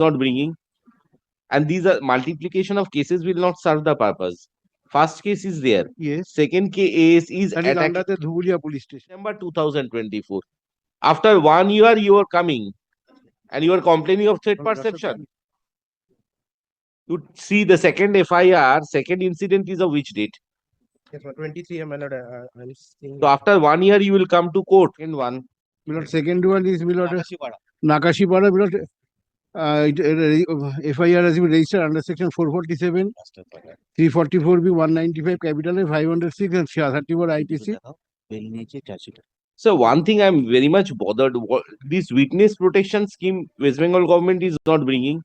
not bringing, and these are multiplication of cases will not serve the purpose. First case is there. Yes. Second case is That is attacking under the Dhubulia police station. December 2024. After 1 year, you are coming and you are complaining of threat perception. You see the second FIR, second incident is of which date? Yes, 23, my lord. I'm seeing. So after 1 year, you will come to court in one. Milord, second one is Milord Nakashipara. Milord, FIR has been registered under section 447, 344B, 195 capital A, 506 and 34 IPC. So one thing I'm very much bothered, this witness protection scheme West Bengal government is not bringing,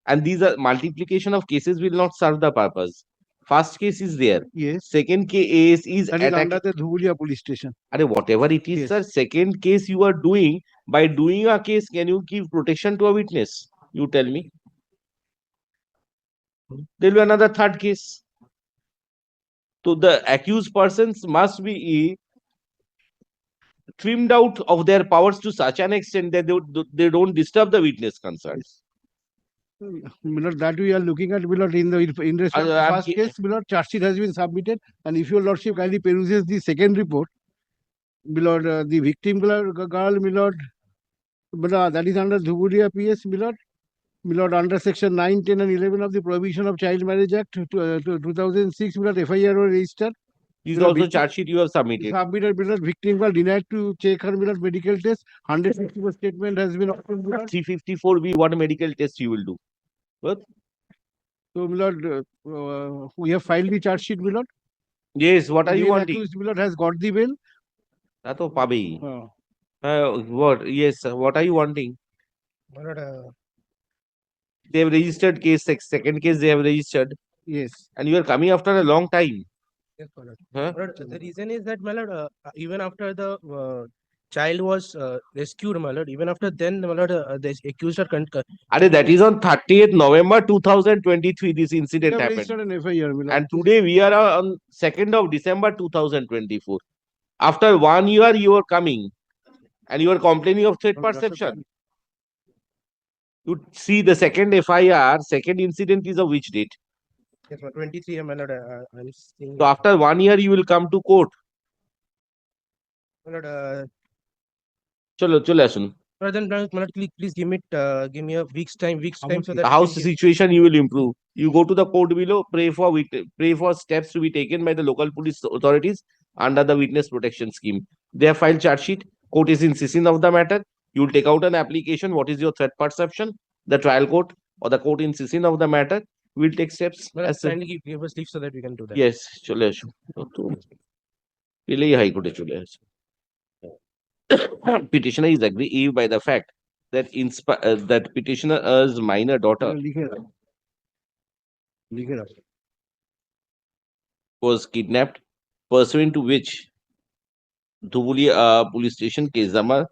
and these are multiplication of cases will not serve the purpose. First case is there. Yes. Second case is That is under the Dhubulia police station. Whatever it is, Yes. sir. Second case you are doing, by doing a case, can you give protection to a witness? You tell me. There will be another third case. So the accused persons must be trimmed out of their powers to such an extent that they don't disturb the witness concerns. Milord, that we are looking at, Milord, in respect to the first case, Milord, charge sheet has been submitted, and if your lordship kindly peruses the second report, Milord, the victim girl, Milord, that is under Dhubulia PS, Milord. Milord, under section 9, 10 and 11 of the Prohibition of Child Marriage Act 2006, Milord, FIR were registered. This is also charge sheet you have submitted. Submitted, Milord, victim girl denied to check her, Milord, medical test. 154 statement has been offered, Milord. 354B, what medical test you will do? What? So, Milord, we have filed the charge sheet, Milord. Yes, what are you wanting? Accused, Milord, has got the bail. That to pabe. What? Yes, what are you wanting? My lord, They have registered case, second case they have registered. Yes. And you are coming after a long time. yes, my lord. Huh? My lord, the reason is that, my lord, even after the child was rescued, my lord, even after then, my lord, the accused are That is on 30th November 2023, this incident They have happened. registered an FIR, Milord. And today we are on 2nd of December 2024. After 1 year, you are coming and you are complaining of threat perception. You see the second FIR, second incident is of which date? Yes, 23, my lord. I'm seeing. So after 1 year, you will come to court. My lord, Chalo asun. then, my lord, please give me a week's time so that The house situation you will improve. You go to the court below, pray for steps to be taken by the local police authorities under the witness protection scheme. They have filed charge sheet. Court is insisting of the matter. You will take out an application. What is your threat perception? The trial court or the court insisting of the matter will take steps. my lord, kindly give us leave so that we can do that. Yes, chale asun. High court chale asun. Petitioner is aggrieved by the fact that that petitioner's minor daughter was kidnapped, pursuant to which Dhubulia police station case number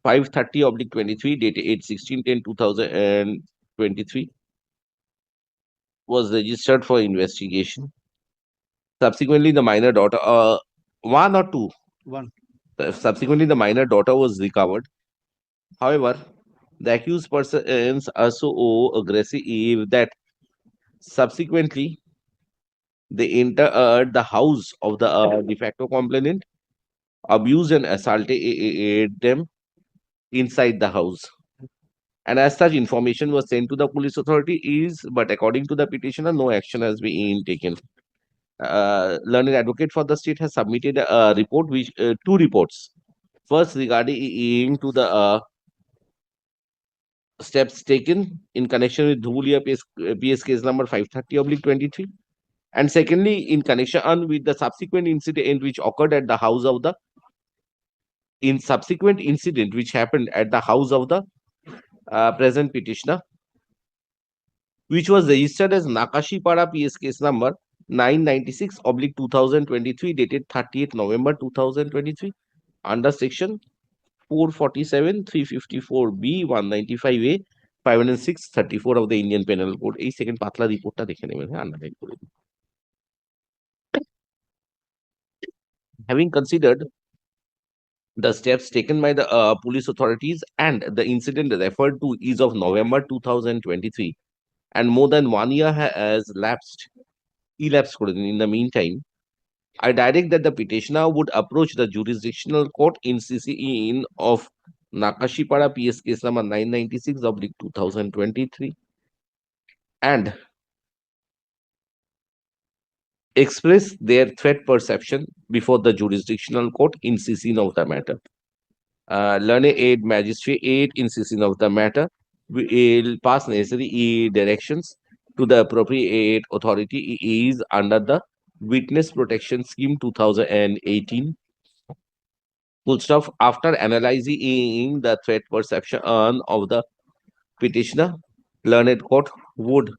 530/23 dated 8/16/10/2023 was registered for investigation. Subsequently, the minor daughter, one or two? One. Subsequently, the minor daughter was recovered. However, the accused persons are so aggressive that subsequently they entered the house of the de facto complainant, abused and assaulted them inside the house. And as such, information was sent to the police authorities, but according to the petitioner, no action has been taken. Learned advocate for the state has submitted a report, two reports. First, regarding to the steps taken in connection with Dhubulia PS case number 530/23, and secondly, in connection with the subsequent incident which occurred at the house of the subsequent incident which happened at the house of the present petitioner, which was registered as Nakashipara PS case number 996/2023 dated 30th November 2023 under section 447, 354B, 195A, 506, 34 of the Indian Penal Code. এই second পাতলা রিপোর্টটা দেখে নেবেন, হ্যাঁ, underline করে দিন। Having considered The steps taken by the police authorities and the incident referred to is of November 2023, and more than 1 year has elapsed. In the meantime, I direct that the petitioner would approach the jurisdictional court in CCE of Nakashipara PS case number 996 of 2023 and express their threat perception before the jurisdictional court in CC of the matter. Learned aid magistrate in CC of the matter will pass necessary directions to the appropriate authority is under the Witness Protection Scheme 2018. Full stop. After analyzing the threat perception of the petitioner, learned court would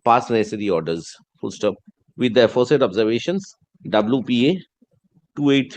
pass necessary orders. Full stop. With the aforesaid observations, WPA 283